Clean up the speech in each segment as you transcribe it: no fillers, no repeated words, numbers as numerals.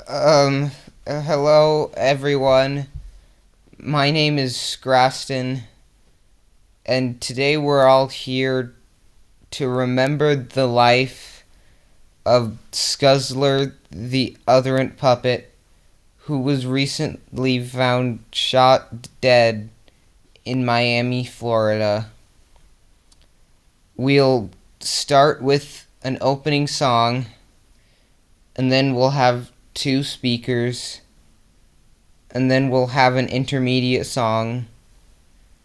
Hello everyone. My name is Scraston, and today we're all here to remember the life of Scuzzler, the otherant puppet, who was recently found shot dead in Miami, Florida. We'll start with an opening song, and then we'll have two speakers, and then we'll have an intermediate song,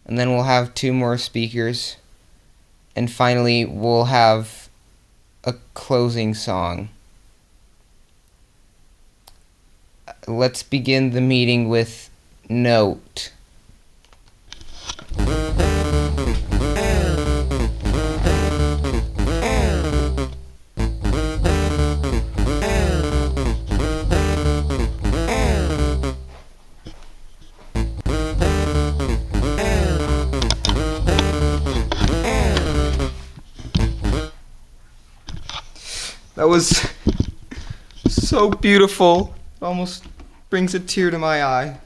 and then we'll have two more speakers, and finally we'll have a closing song. Let's begin the meeting with Note. That was so beautiful. It almost brings a tear to my eye.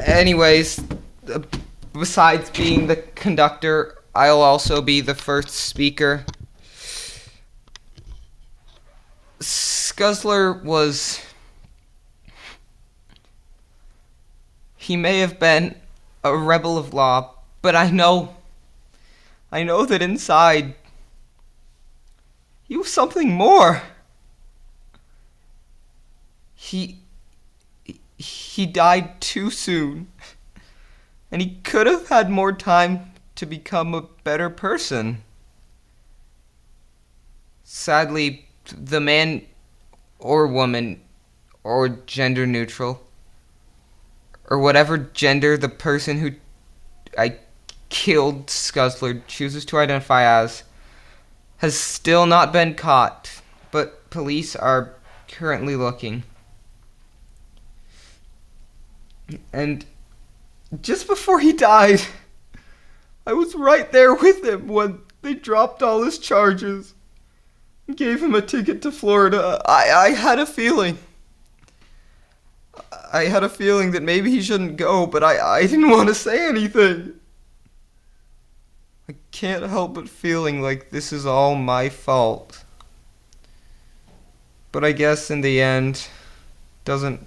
Anyways, besides being the conductor, I'll also be the first speaker. Scuzzler was... He may have been a rebel of law, but I know that inside he was something more. He died too soon, and he could have had more time to become a better person. Sadly, the man or woman or gender neutral, or whatever gender the person who I killed Scuzzler chooses to identify as, has still not been caught, but police are currently looking. And just before he died, I was right there with him when they dropped all his charges and gave him a ticket to Florida. I had a feeling. I had a feeling that maybe he shouldn't go, but I didn't want to say anything. I can't help but feeling like this is all my fault. But I guess in the end, doesn't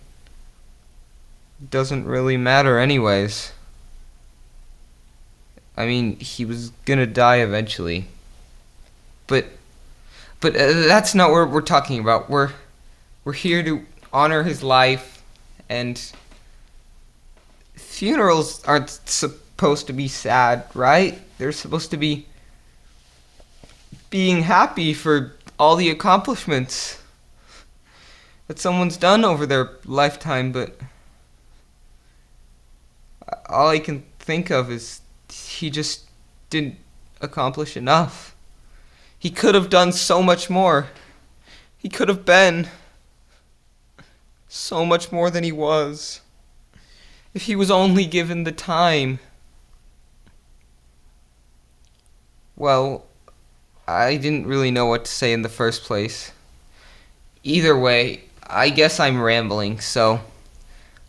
really matter anyways. I mean, he was gonna die eventually. But that's not what we're talking about. We're here to honor his life, and funerals aren't supposed to be sad, right? They're supposed to be being happy for all the accomplishments that someone's done over their lifetime, but all I can think of is he just didn't accomplish enough. He could have done so much more. He could have been so much more than he was, if he was only given the time. Well, I didn't really know what to say in the first place. Either way, I guess I'm rambling, so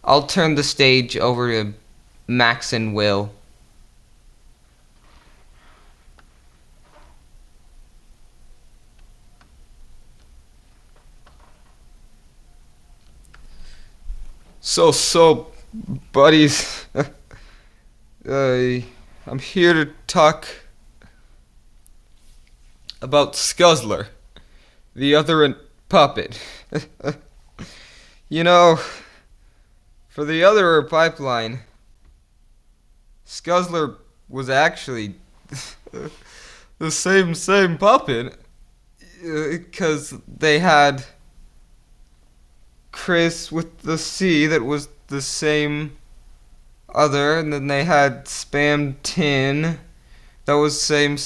I'll turn the stage over to Max and Will. So, buddies, I'm here to talk about Scuzzler, the other puppet. You know, for the other pipeline, Scuzzler was actually the same puppet, because they had Chris with the C that was the same other, and then they had Spam Tin that was same,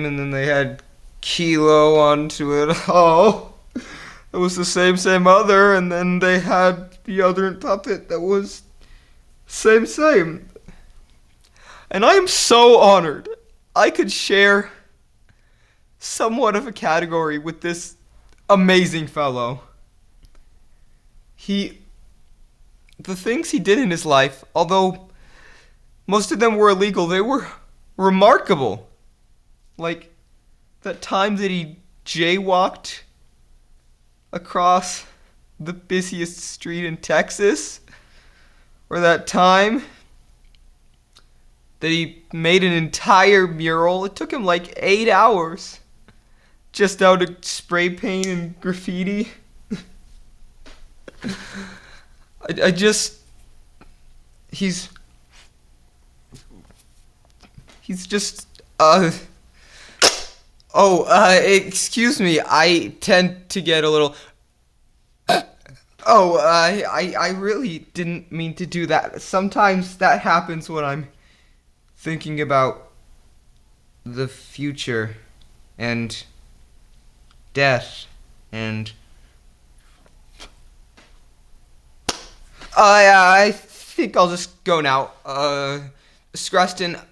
and then they had Kilo onto it all. It was the same other, and then they had the other puppet that was same. And I am so honored I could share somewhat of a category with this amazing fellow. he the things he did in his life, although most of them were illegal, they were remarkable. Like that time that he jaywalked across the busiest street in Texas, or that time that he made an entire mural. It took him like 8 hours just out of spray paint and graffiti. I just he's just excuse me, I tend to get a little I really didn't mean to do that. Sometimes that happens when I'm thinking about the future and death and I think I'll just go now. Scruston,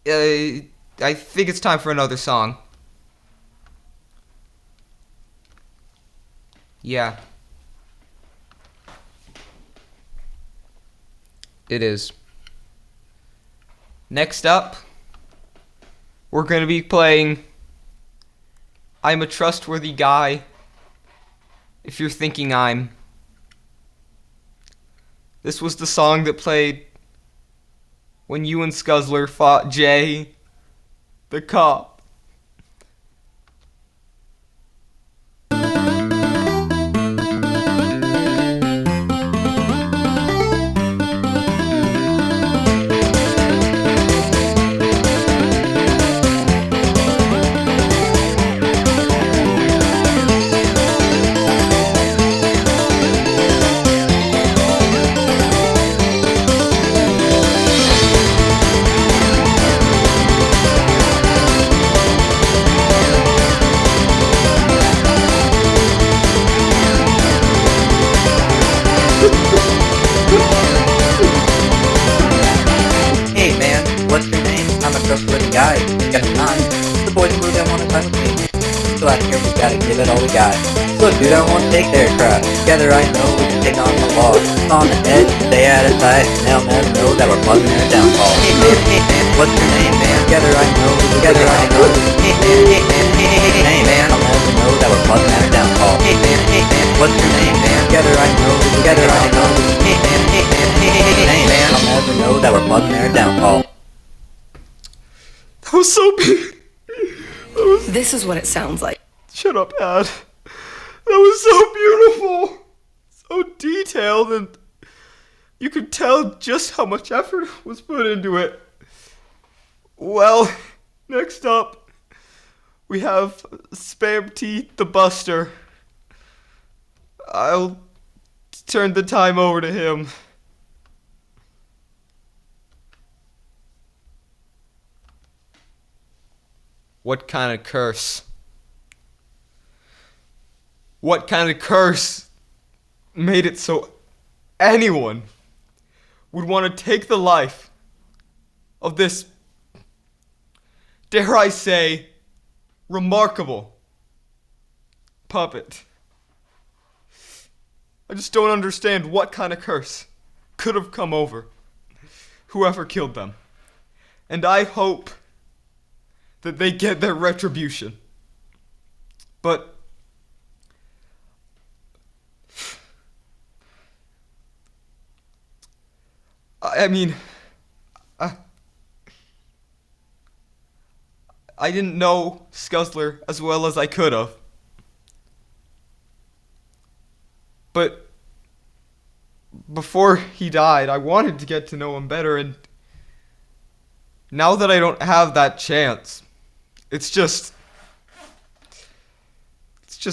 I think it's time for another song. Yeah. It is. Next up, we're going to be playing I'm a Trustworthy Guy, if you're thinking I'm. This was the song that played when you and Scuzzler fought Jay, the cop. Hey man, what's your name? I'm a trustworthy guy. Got a nine. The boys blue they want to time with me. So out here we gotta give it all we got. Look dude, I won't take their crap. Together I know we can take on the law. On the edge, stay out of sight, and they'll never know that we're plugging their downfall. Hey man, what's your name man? Together I know, Hey man, I'll never know that we're plugging their downfall. Hey man, what's your name man? Together I know, Hey man, I'll never know that we're plugging their downfall. That was so big. This is what it sounds like. Shut up, Ad. That was so beautiful. So detailed, and you could tell just how much effort was put into it. Well, next up, we have Spam Teeth the Buster. I'll turn the time over to him. What kind of curse? What kind of curse made it so anyone would want to take the life of this, dare I say, remarkable puppet? I just don't understand what kind of curse could have come over whoever killed them. And I hope that they get their retribution. But I mean, I didn't know Scuzzler as well as I could have. But before he died, I wanted to get to know him better, and now that I don't have that chance, it's just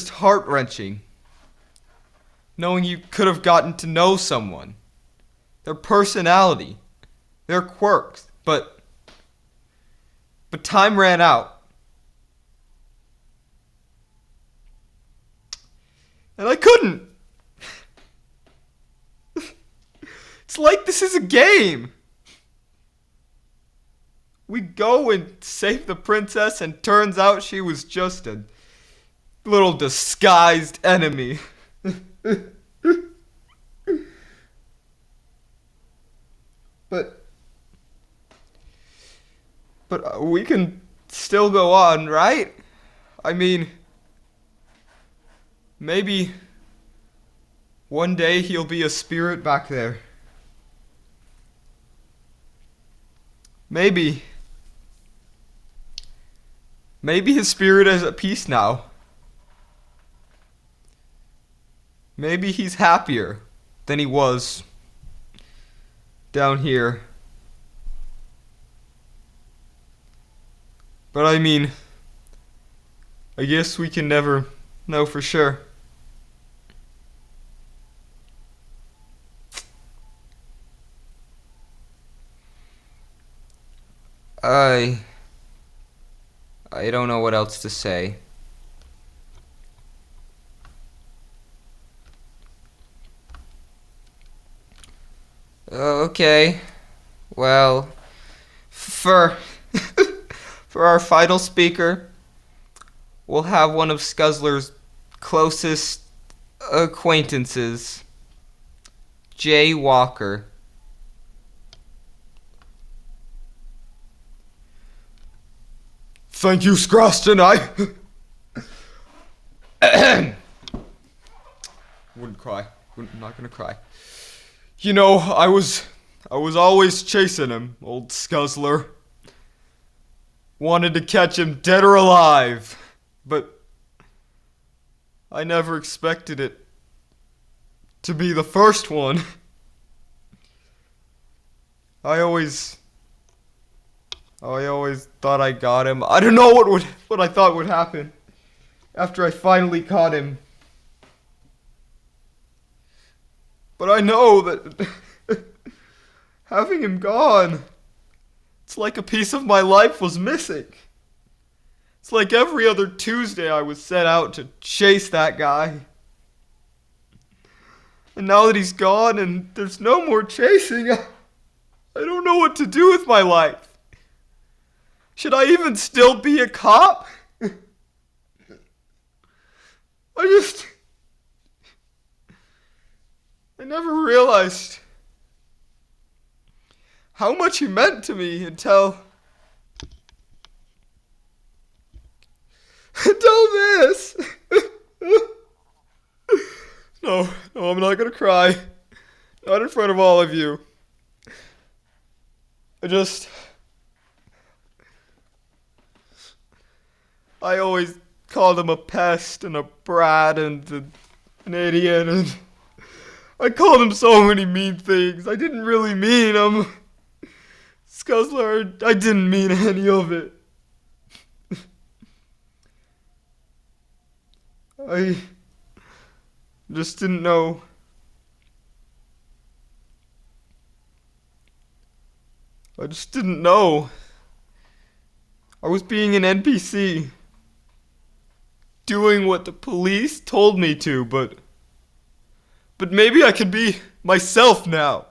heart-wrenching knowing you could have gotten to know someone, their personality, their quirks, but time ran out. And I couldn't. It's like this is a game. We go and save the princess, and turns out she was just a little disguised enemy. But we can still go on, right? I mean, maybe one day he'll be a spirit back there. Maybe his spirit is at peace now. Maybe he's happier than he was down here. But I mean, I guess we can never know for sure. I don't know what else to say. Okay. Well, for our final speaker, we'll have one of Scuzzler's closest acquaintances, Jay Walker. Thank you, Scroston. Wouldn't cry. I'm not gonna cry. You know, I was always chasing him, old Scuzzler. Wanted to catch him dead or alive, but I never expected it to be the first one. I always thought I got him. I don't know what I thought would happen after I finally caught him. But I know that having him gone, it's like a piece of my life was missing. It's like every other Tuesday I was set out to chase that guy. And now that he's gone and there's no more chasing, I don't know what to do with my life. Should I even still be a cop? I never realized how much he meant to me until this. No, I'm not gonna cry. Not in front of all of you. I always called him a pest and a brat and an idiot, and I called him so many mean things. I didn't really mean them. Scuzzler, I didn't mean any of it. I just didn't know. I just didn't know. I was being an NPC. Doing what the police told me to, but maybe I could be myself now.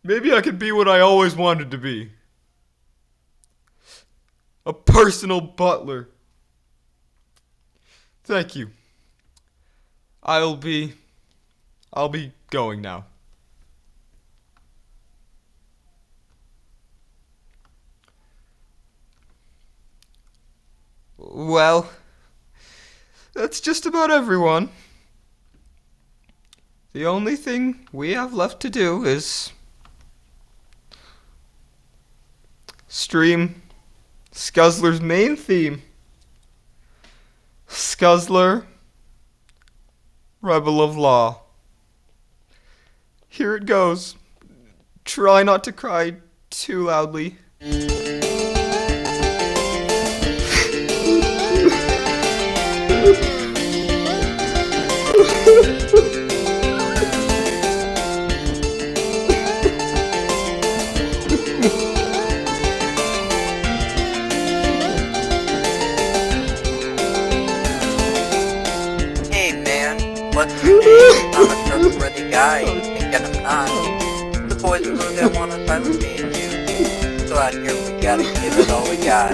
Maybe I could be what I always wanted to be. A personal butler. Thank you. I'll be going now. Well, that's just about everyone. The only thing we have left to do is stream Scuzzler's main theme. Scuzzler, Rebel of Law. Here it goes. Try not to cry too loudly. What's your name? I'm a trustworthy guy. You can get him on. The boys really don't want to fight with me and you. So out here we gotta give it all we got.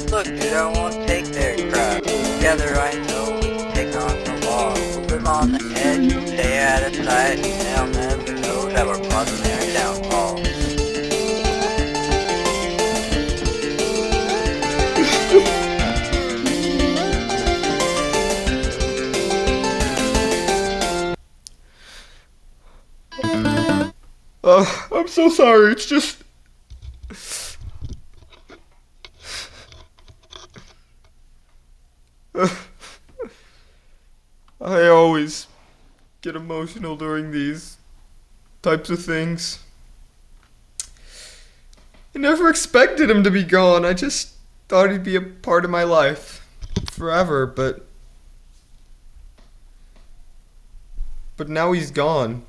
Look, dude, I won't take their crap. Together I know we can take on the law. We'll live on the edge, stay out of sight, and they'll never know that we're plotting their downfall. I'm so sorry. It's just... I always get emotional during these types of things. I never expected him to be gone. I just thought he'd be a part of my life forever, but now he's gone.